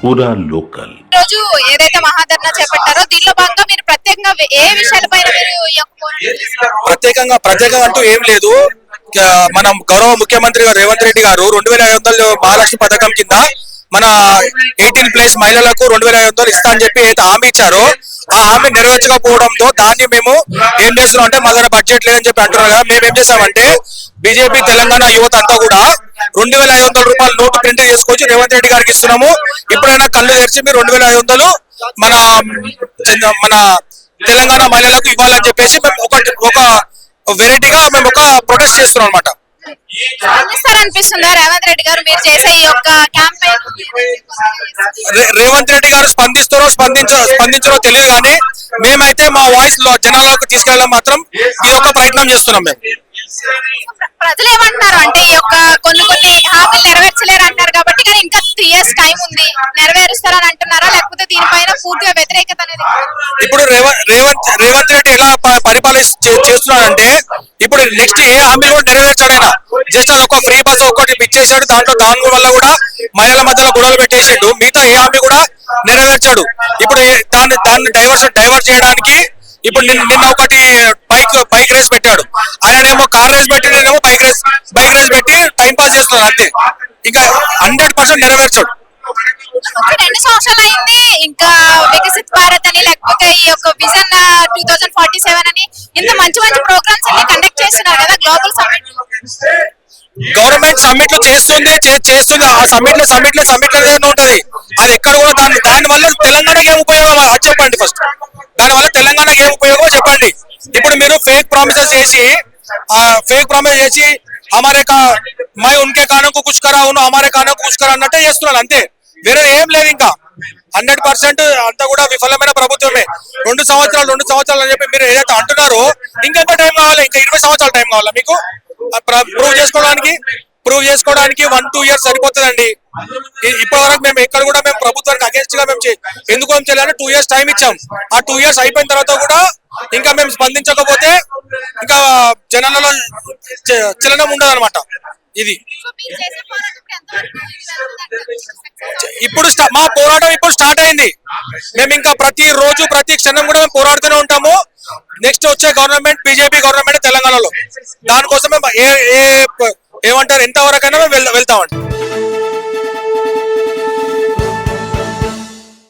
పూరా లోకల్. రోజు ఏదైతే మహాధర్నా చేపట్టారో దీనిలో భాగంగా మీరు ప్రత్యేకంగా ఏ విషయాలపైన మీరు ప్రత్యేకంగా అంటూ ఏం లేదు. మన గౌరవ ముఖ్యమంత్రి గారు రేవంత్ రెడ్డి గారు 2500 మహాలక్ష్మి పథకం కింద మన 18 ప్లస్ మహిళలకు 2500 ఇస్తా అని చెప్పి అయితే హామీ ఇచ్చారో ఆ హామీ నెరవేర్చకపోవడంతో దాన్ని మేము ఏం చేస్తున్నాం అంటే మా దగ్గర బడ్జెట్ లేదని చెప్పి అంటున్నారు కదా. మేము ఏం చేసామంటే బీజేపీ తెలంగాణ యువత అంతా కూడా 2500 రూపాయల నోటు ప్రింట్ చేసుకొచ్చి రేవంత్ రెడ్డి గారికి ఇస్తున్నాము. ఇప్పుడైనా కళ్ళు తెరిచి మీరు 2500 మన తెలంగాణ మహిళలకు ఇవ్వాలని చెప్పేసి మేము ఒక వెరైటీగా మేము ఒక ప్రొటెస్ట్ చేస్తున్నాం అనమాట. అనిపిస్తుందా రేవంత్ రెడ్డి గారు మీరు చేసే ఈ యొక్క క్యాంపెయిన్? రేవంత్ రెడ్డి గారు స్పందించరో తెలియదు కానీ మేమైతే మా వాయిస్ లో జనాలకు తీసుకెళ్ళడం మాత్రం ఈ యొక్క ప్రయత్నం చేస్తున్నాం. మేము ప్రజలు ఏమంటున్నారు అంటే ఈ యొక్క కొన్ని హామీలు నెరవేర్చలేరు అంటారు కాబట్టి, కానీ ఇంకా 3 years టైం ఉంది, నెరవేరుస్తారని అంటున్నారా లేకపోతే దీనిపైన పూర్తిగా వ్యతిరేకత అనేది? ఇప్పుడు రేవంత్ రెడ్డి ఎలా చేస్తున్నాడంటే ఇప్పుడు నెక్స్ట్ ఏ హామీలు కూడా నెరవేర్చాడైనా. జస్ట్ అది ఒక ఫ్రీ బస్ ఒకటి పిచ్చేసాడు, దాని వల్ల కూడా మహిళల మధ్యలో గొడవలు పెట్టేసిండు. మిగతా ఏ హామీ కూడా నెరవేర్చాడు. ఇప్పుడు దాన్ని డైవర్ట్ చేయడానికి ఇప్పుడు నిన్న ఒకటి బైక్ రేస్ పెట్టాడు. ఆయనేమో కార్ రేస్ పెట్టి నేనేమో బైక్ రేస్ పెట్టి టైం పాస్ చేస్తున్నాడు అంతే. ఇంకా 100% నెరవేర్చాడు. 2 సంవత్సరాలు అయింది, ఇంకా వికసిత్ భారత్ అని లేకపోతే ఈ యొక్క విజన్ 2047 అని ఇంత మంచి ప్రోగ్రామ్స్ అన్ని కండక్ట్ చేస్తున్నారు కదా గ్లోబల్ సమ్మిట్. గవర్నమెంట్ సమ్మిట్లు చేస్తుంది. ఆ సమ్మిట్లనే ఉంటది. అది ఎక్కడ కూడా దాని వల్ల తెలంగాణకి ఏం ఉపయోగం చెప్పండి. ఫస్ట్ దాని వల్ల తెలంగాణకి ఏం ఉపయోగం చెప్పండి. ఇప్పుడు మీరు ఫేక్ ప్రామిసెస్ చేసి हमारे का मैं उनके कानों को कुछ करा हूँ हमारे कानों को कुछ करा అన్నట్టే చేస్తున్నారు అంతే. వేరే ఏం లేదు. ఇంకా 100% అంతా కూడా విఫలమైన ప్రభుత్వమే. 2 సంవత్సరాలు అని చెప్పి మీరు ఏదైతే అంటున్నారో ఇంకెంత టైం కావాలి? ఇంకా 20 సంవత్సరాల టైం కావాలా మీకు ప్రూవ్ చేసుకోవడానికి 1-2 years సరిపోతుందండి. ఇప్పటి వరకు మేము ఎక్కడ కూడా మేము ప్రభుత్వానికి అగేన్స్ట్ గా మేము ఎందుకు చేయాలని 2 years టైం ఇచ్చాం. ఆ 2 years అయిపోయిన తర్వాత కూడా ఇంకా మేము స్పందించకపోతే ఇంకా జనాలలో చలనం ఉండదు అనమాట. ఇది ఇప్పుడు మా పోరాటం ఇప్పుడు స్టార్ట్ అయింది. మేము ఇంకా ప్రతి రోజు ప్రతి క్షణం కూడా మేము పోరాడుతూనే ఉంటాము. నెక్స్ట్ వచ్చే గవర్నమెంట్ బీజేపీ గవర్నమెంట్ తెలంగాణలో. దానికోసం మేము ఏమంటారు ఎంతవరకైనా మేము వెళ్తామండి.